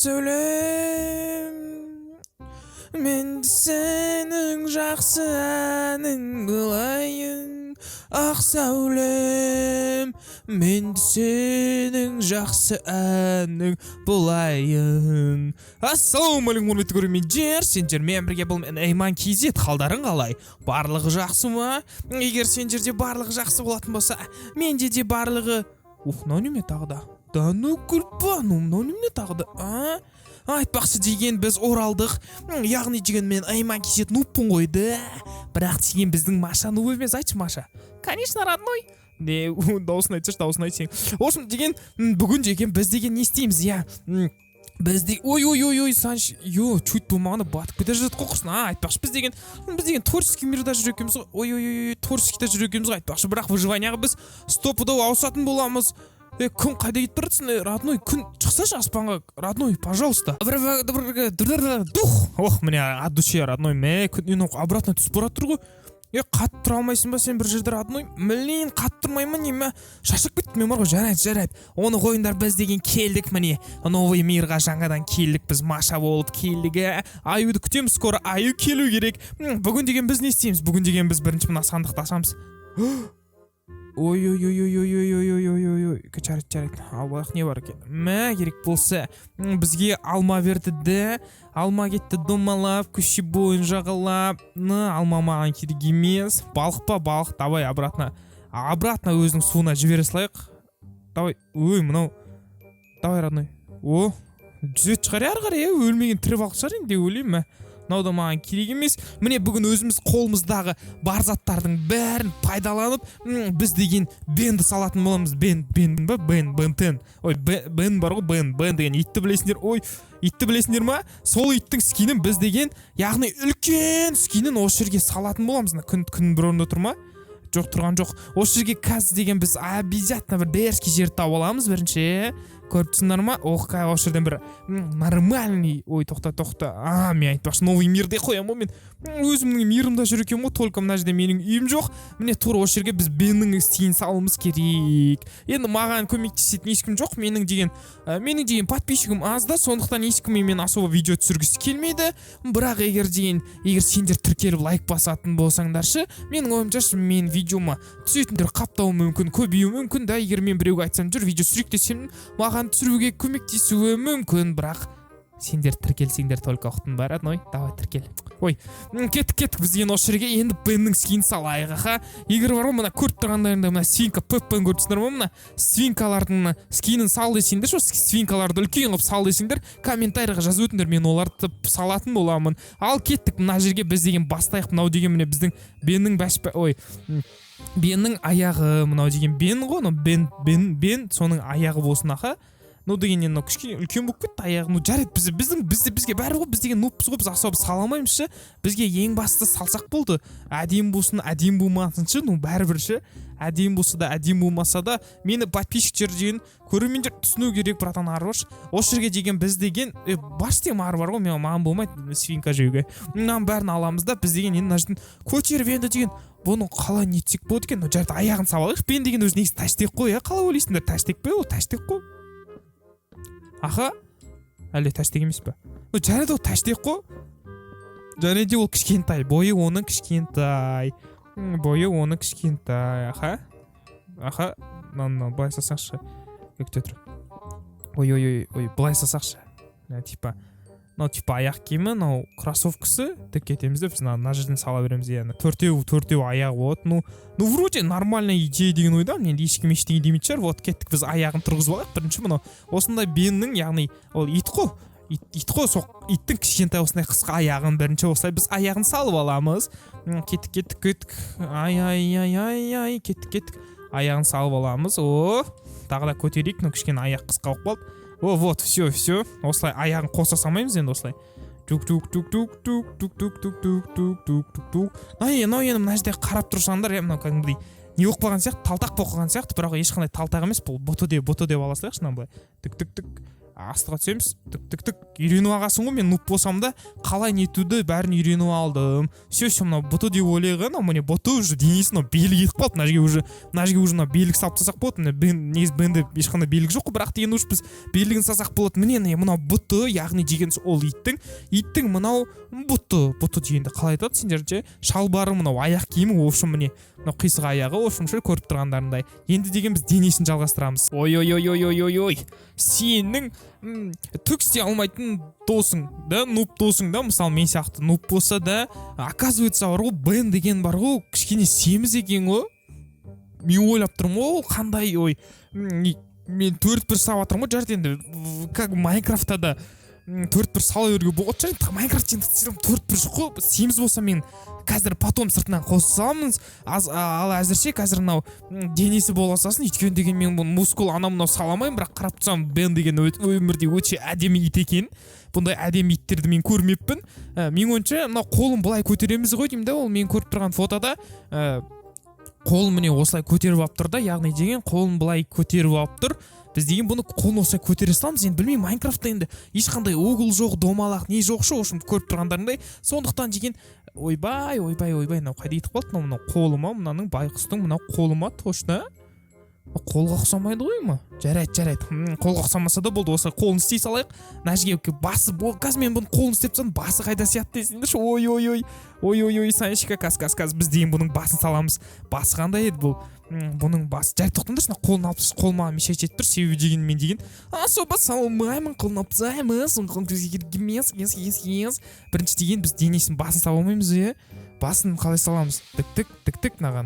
сәулем, мен сенің жақсы әнің болайын. Ақ сәулем, мен сенің жақсы әнің болайын. Ассалаумағалейкум құрметті көрермендер, сендермен бірге бұл мен Айман KZ. Қалдарың қалай? Барлығы жақсы ма? Егер сендерде барлығы жақсы болатын болса, менде де барлығы... мынау неме тағы да? Да ну күлпану, мынау неме тағы да? Айтпақшы деген біз оралдық. Яғни деген мен Айман KZ нуппын қойды. Бірақ деген біздің Маша нуп емес, айтшы Маша. Конечно, родной. Не, дауысын айтсаш, дауысын айтсаң. В общем, деген бүгін деген біз деген не істейміз, я? Біз деген ой, Санш, чуть болмағанда батып кете жатыр қоқысын. Айтпақшы біз деген творческий мирда жүр екенбіз ғой. Ой, творческийда жүр екенбіз ғой. Айтпақшы, бірақ выживанияға біз стопудау ауысатын боламыз. Күн қайда кетіп бара жатсың, родной? Күн шықсашы аспанға, родной, пожалуйста. Ох, міне от души, родной. Күн обратно түсіп бара жатыр ғой. Қатып тұра алмайсың ба сен бір жерде, родной? Мілейін, қатып тұрмаймын, неме? Шашып кеттім мен бар ғой, жарайды. Оны қойындар, біз деген келдік, міне. Новый мирға жаңадан келдік, біз Маша болып келдік. Аюды күтеміз, скоро аю келу керек. Бүгін деген біз не істейміз? Бүгін деген біз бірінші мына сандықты ашамыз. Ой, жарайды. Аллах, не бар екен? Керек болса, бізге алма берді де, алма кетті домалап, көше бойын жағалап. Алма маған керек емес. Балық па, балық, давай обратно өзінің суына жібере салайық. Давай, мынау. Давай, родной. Жүзет шығар әрі, өлмеген тірі балық шығар енді, өлейм ме? Мынау да маған керек емес. Міне бүгін өзіміз қолымыздағы бар заттардың бәрін пайдаланып, біз деген бенді салатын боламыз. Бен бар ғой, бен деген итті білесіңдер. Итті білесіңдер ма? Сол иттің скинін біз деген, яғни үлкен скинін осы жерге салатын боламыз. Күн бір орында тұр ма? Жоқ, тұрған жоқ. Осы жерге қазір деген біз обязательно бір дерзкий жерді тауып аламыз бірінші. Көріп тұрсыңдар ма? Осы жерден бір нормальный. Тоқта. Мен айтпақшы, новый мирде қоямын ғой мен. Өзімнің мирімда жүр екенмін ғой, только мына жерде менің үйім жоқ. Міне тура осы жерге біз беннің стейін салуымыз керек. Енді маған көмектесетін ешкім жоқ. Менің деген подписчигім аз да, сондықтан ешкіммен мен особо видео түсіргісі келмейді. Бірақ егер сендер тіркеліп лайк басатын болсаңдаршы, менің ойымша мен видеома түсетіндер қаптауы мүмкін, көбеюі мүмкін да. Егер мен біреуге айтсам жүр, видео түсірейік десем, маған түсіруге көмектесуі мүмкін, бірақ сендер тіркелсеңдер только уақытың бар, родной. Давай тіркел. Кеттік бізген осы жерге. Енді беннің скинін салайық, Егер бар ғой, мына көріп тұрғандарында мына свинка пеппен көріп тұрсыңдар ма? Мына свинкалардың скинін сал десеңдер, свинкаларды үлкен қылып сал десеңдер, комментарийға жазып өтіңдер, мен оларды салатын боламын. Ал кеттік мына жерге, біз деген бастайық. Мынау деген міне біздің беннің аяғы, мынау деген бен ғой, бен соның аяғы болсын, дегеннен кішкене үлкен болып кетті аяғы. Жарайды, бізге бәрі ғой, біз деген нуппыз ғой, біз особо сала алмаймызшы. Бізге ең басты салсақ болды. Әдем болсын, әдем болмасыншы, бәрібірші. Әдем болса да, әдем болмаса да, мені подписчиктер деген көрермендер түсіну керек, братан, арваш. Осы жерге деген біз деген баш тем ары бар ғой, маған болмайды свинка жеуге. Мынаны бәрін аламыз да, біз деген енді мына жерден көтеріп енді деген бұны қалай нетсек болады екен? Жарайды, аяғын салайық. Бен деген өзі негізі таштек қой, қалай ойлайсыңдар? Таштек пе ол? Таштек қой. Әлде таштек емес па? Жарайды, ол таштек қой. Жарайды, ол кішкентай. Бойы оның кішкентай. Былай сасақшы. Көкте тұр. Былай сасақшы. Типа аяқ киімі, кроссовкасы тік кетеміз де, біз мына жерден сала береміз. Төртеу аяғы болады. Вроде нормальная идея деген ойдам. Енді ешкім ештеңе демейді шығар. Кеттік біз аяғын тұрғызып алайық. Бірінші мынау осындай беннің, яғни ол ит қой, соқ иттің кішкентай осындай қысқа аяғын бірінші осылай біз аяғын салып аламыз. Кеттік. Кеттік. Аяғын салып аламыз. Тағы да көтерейік. Кішкене аяқ қысқа болып қалды. Все. Осылай аяғын қоса салмаймыз енді осылай. Енді мына жерде қарап тұрсаңдар, кәдімгідей не болып қалған сияқты, талтақ болып қалған сияқты, бірақ ешқандай талтақ емес, бұл бото деп ала салайықшы, былай. астыға түсеміз, тік үйреніп алғансың ғой. Мен нуп болсам да қалай нетуді бәрін үйреніп алдым. Все мынау бұты деп ойлаған, міне бұты уже денесі мынау белгі етіп қалды. Мына жерге уже мынау белгі салып тастасақ болады. Негізі бенде ешқандай белгі жоқ қой, бірақ деген уж біз белгіні салсақ болады. Міне мынау бұты, яғни деген ол иттің мынау бұты дегенде қалай айтады сендерше? Шалбары, мынау аяқ киімі, в общем міне мынау қисық аяғы, в общем көріп тұрғандарындай. Енді деген біз денесін жалғастырамыз. Ой, сенің түк істей алмайтын досың да, нуп досың да, мысалы мен сияқты нуп болса да, оказывается бар ғой, Бен деген бар ғой, кішкене семіз екен ғой. Мен ойлап тұрмын, ол қандай, мен 4-1 салып жатырмын ғой, жарайды енді, как Майнкрафтта да 4-1 сала беруге болады шығар. Майнкрафт енді 4-1 жоқ қой, семіз болса мен қазір потом сыртынан қосып саламыз. Ал әзірше қазір мынау денесі бола салсын, өйткені деген мен бұл мускул мынау саламаймын, бірақ қарап тұрсам Бен деген өмірде өте әдемі ит екен. Бұндай әдемі иттерді мен көрмеппін. Мен ойымша мынау қолын былай көтереміз ғой деймін да, ол мен көріп тұрған фотода қолын міне осылай көтеріп алып тұр да, яғни деген қолын былай көтеріп алып тұр. Біз деген бұны қолын осылай көтере саламыз. Енді білмеймін, Майнкрафтта енді ешқандай угол жоқ, домалақ не жоқ шу, ошым көріп тұрғандарындай. Сондықтан деген ойбай, мынау қайда кетіп қалды? Мынау қолыма, мынаның байқұстың мынау қолыма точно. Қолға ұқсамайды ғой ма? Жарайды. Қолға ұқсамаса да болды, осылай қолын істей салайық. Нәжіге басы қазір мен бұның қолын істеп салсам, басы қайда сияқты десеңдерші. Ой, Санечка, каз біз деген бұның басын саламыз. Басы қандай еді бұл? Бұның басы. Жарайды, тоқтаңдаршы, қолын алып қолыма мешет етіп тұр. Себебі деген мен деген. Соба салмаймын, қолын алып тастаймыз. Бірінші деген біз денесін басын сала алмаймыз, Басын қалай саламыз? Тік, наға,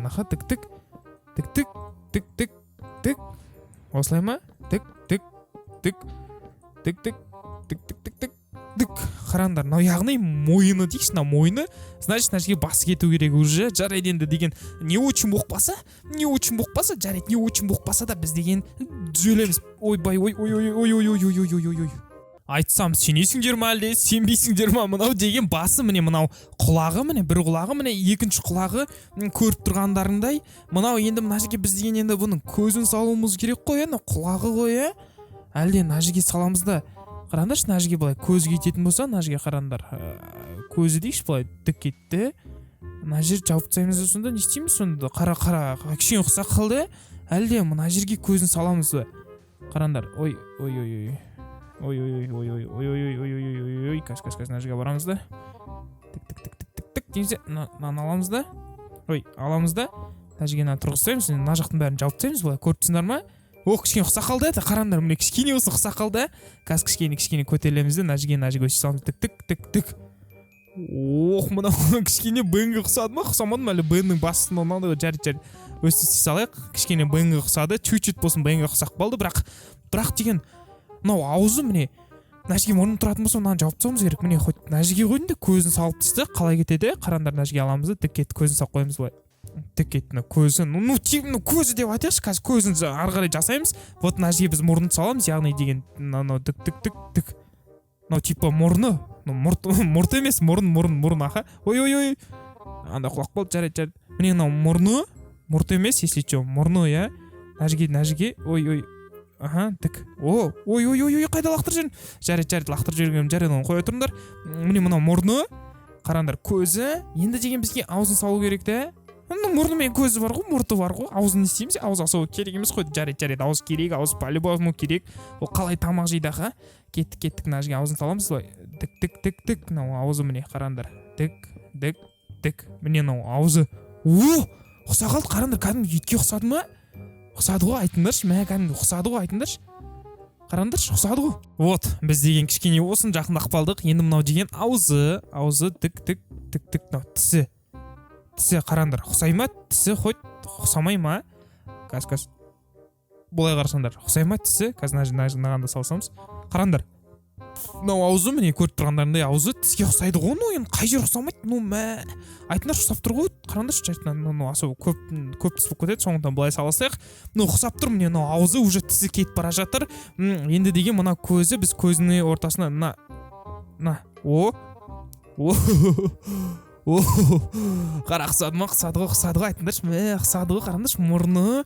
тік. Осылай ма? Тік. Қараңдар, мынау яғни мойыны дейікші, мынау мойыны. Значит, мына жерге басы кету керек уже. Жарайды енді деген не очень боқпаса, жарайды, не очень боқпаса да біз деген түзелеміз. Ойбай. Айтсам сенесіңдер ме әлде, сенбейсіңдер ме? Мынау деген басы, міне мынау құлағы, міне бір құлағы, міне екінші құлағы көріп тұрғандарындай. Мынау енді мына жерге біз деген енді бұның көзін салуымыз керек қой, құлағы ғой, әлде мына жерге саламыз да. Қараңдаршы, мына жерге былай көзі кететін болса, мына жерге қараңдар. Көзі дейікші, былай тік кетті. Мына жер жауып тастаймыз сонда, не істейміз сонда? Қара, кішкене ұқсақ қалды. Әлде мына жерге көзін саламыз ба? Қараңдар. Ой, каш, мына жерге барамыз да. Тік дейміз, мынаны аламыз да. Аламыз да. Мына жерге тұрғызсаймыз, мына жақтың бәрін жауып тастаймыз, былай көріп тұрсыңдар ма? Кішкене ұқсақ қалды, қараңдар, міне кішкене осы ұқсақ қалды. Қазір кішкене көтерілеміз де, мына жерге өсе саламыз. Тік. Мынау кішкене Бенге ұқсады ма? Ұқсамады ма? Әлі Беннің басын онады, жарайды. Өсті салайық. Кішкене Бенге ұқсады, чуть-чуть болсын Бенге ұқсақ болды, бірақ деген мынау аузы, міне мына жерге мұрны тұратын болса, мынаны жауып тастауымыз керек. Міне хоть мына жерге қойдым да, көзін салып тасты, қалай кетеді? Қараңдар, мына жерге аламыз да, тік кетті, көзін салып қоямыз былай. Тік кетті, көзін. Көзі деп айтайықшы, қазір көзін ары қарай жасаймыз. Вот мына жерге біз мұрнын саламыз, яғни деген тік. Мынау типа мұрны. Мұрт емес, мұрын, аха. Ой. Анда құлақ болды, жарайды. Міне мынау мұрны, мұрт емес, если что, мұрны, Мына жерге. Ой. Аха, тік. Ой, қайда лақтыр жүрін? Жарайды, лақтыр жүргенім, жарайды, оны қоя тұрыңдар. Міне мынау мұрны. Қараңдар, көзі. Енді деген бізге аузын салу керек те. Мұрны мен көзі бар ғой, мұрты бар ғой. Аузын істейміз, ауыз асау керек емес қой. Жарайды, ауыз керек, ауыз по-любому керек. Ол қалай тамақ жейді, аха? Кеттік, мына жерге аузын саламыз, солай. Тік. Мынау аузы, міне қараңдар. Тік. Міне мынау аузы. Ұқсап қалды, қараңдар, кәдімгі итке ұқсады ма? Ұқсады ғой, айтыңдаршы, кәдімгі ұқсады ғой, айтыңдаршы. Қараңдаршы, ұқсады ғой. Вот, біз деген кішкене осын жақындап қалдық. Енді мынау деген аузы, тік. Мынау тісі, қараңдар, ұқсай ма? Тісі хоть ұқсамай ма? Каз. Бұлай қарасаңдар, ұқсай ма тісі? Қазір нағанда салсамыз. Қараңдар. Мынау аузы, міне көріп тұрғандарындай аузы тіске ұқсайды ғой, енді қай жер ұқсамайды? Айтыңдар, ұқсап тұр ғой. Қараңдаршы, асау көп тіс болып кетеді, соңынан былай саласайық. Ұқсап тұр, міне аузы уже тісі кетіп бара жатыр. Енді деген мына көзі, біз көзінің ортасына қара ұқсады ғой, айтыңдаршы, ұқсады ғой, қараңдаршы, мұрны,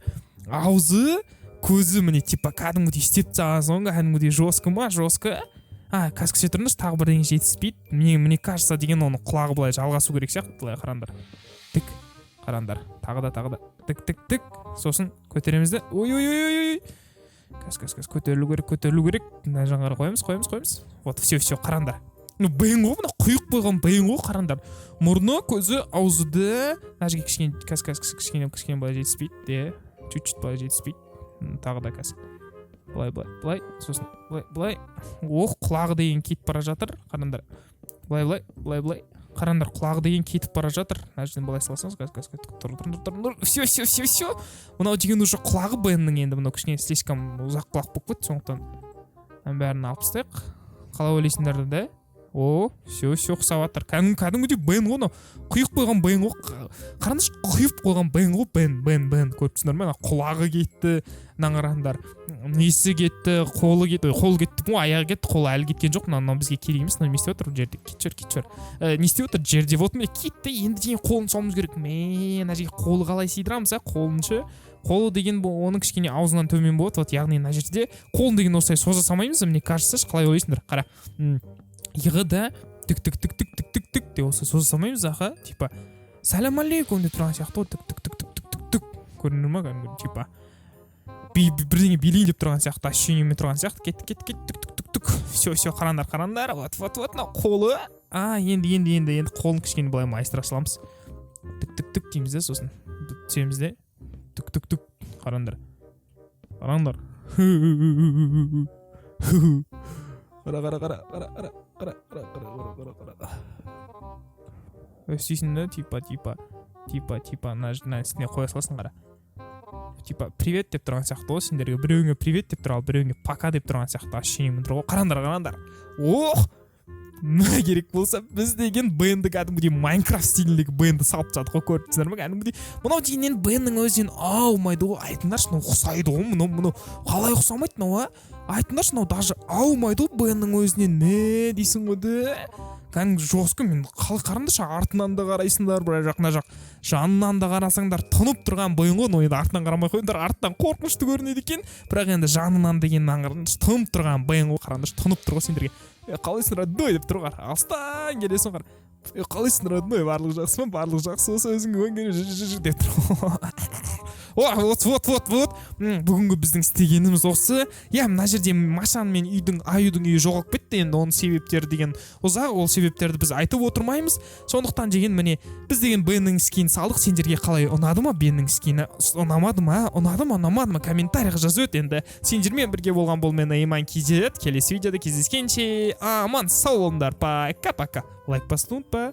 аузы, көзі міне типа кәдімгідей істеп тастаған соң кәдімгідей жестко қазір кеше тұрыңдаршы тағы бірдеңе жетіспейді мне кажется деген оның құлағы былай жалғасу керек сияқты былай қараңдар тік қараңдар тағы да тік сосын көтереміз де ой қазір көтерілу керек мына жағына қоямыз вот все қараңдар бейін ғой мына құйық қойған бейін ғой қараңдар мұрны көзі аузы да мына жерге кішкене былай жетіспейді чуть-чуть былай жетіспейді тағы да қазір былай сосын былай құлағы деген кетіп бара жатыр қараңдар былай қараңдар құлағы деген кетіп бара жатыр мына жерден былай салсаңыз тұр все мынау деген уже құлағы беннің енді мынау кішкене слишком ұзақ құлақ болып кетті сондықтан бәрін алып тастайық қалай ойлайсыңдар да все ұқсап жатыр кәдімгідей бен ғой мынау құйып қойған бен ғой қараңдаршы құйып қойған бен ғой бен көріп тұрсыңдар ма құлағы кетті мына қараңдар несі кетті қолы кетті аяғы кетті қолы әлі кеткен жоқ мынау бізге керек емес мынау не істеп отыр жерде кет жер не істеп отыр жерде вот міне кетті енді деген қолын салуымыз керек мына жерге қолы қалай сыйдырамыз қолыншы қолы деген оның кішкене аузынан төмен болады вот яғни мына жерде қолын деген осылай соза салмаймыз мне кажется қалай ойлайсыңдар қара иығы да тік деп осы соза салмаймыз типа сәлем алейкум деп тұрған сияқты ғой тік көрінер ма кәдімгі типа бірдеңе билейін деп тұрған сияқты ощущениемен тұрған сияқты кет тік все қараңдар вот мынау қолы енді қолын кішкене былай майыстыра саламыз тік дейміз да сосын түсеміз де тік қараңдар өстейсің да типа мына үстіне қоя саласың қара типа привет деп тұрған сияқты ғой сендерге біреуіңе привет деп тұр ал біреуіңе пока деп тұрған сияқты ощущениемен тұр ғой қараңдар мына керек болса біз деген бенді кәдімгідей Майнкрафт стиліндегі бенді салып тастадық қой көріп тұрсыңдар ма кәдімгідей мынау дегеннен беннің өзінен аумайды ғой айтыңдаршы мынау ұқсайды ғой мынау қалай ұқсамайды мынау айтыңдаршы мынау даже аумайды ғой беннің өзінен не дейсің ғой да кәдімгі жестко мен қараңдаршы артынан да қарайсыңдар бір жақ мына жақ жанынан да қарасаңдар тұнып тұрған бен ғой енді артынан қарамай қойыңдар артынан қорқынышты көрінеді екен бірақ енді жанынан дегеннен қараңдаршы тұнып тұрған бен ғой қараңдаршы тұнып тұр ғой сендерге қалайсың родной деп тұр қара алыстан келесің қара қалайсың родной барлығы жақсы ма барлығы жақсы болса өзің деп тұр вот бүгінгі біздің істегеніміз осы мына жерде Машан мен аюдың үйі жоғалып кетті енді оның себептері деген ұзақ ол себептерді біз айтып отырмаймыз сондықтан деген міне біз деген Беннің скинін салдық сендерге қалай ұнады ма Беннің скині ұнамады ма комментарийға жазып өт енді сендермен бірге болған бұл мен Айман KZ келесі видеода кездескенше аман сау болыңдар пока лайк басуды ұмытпа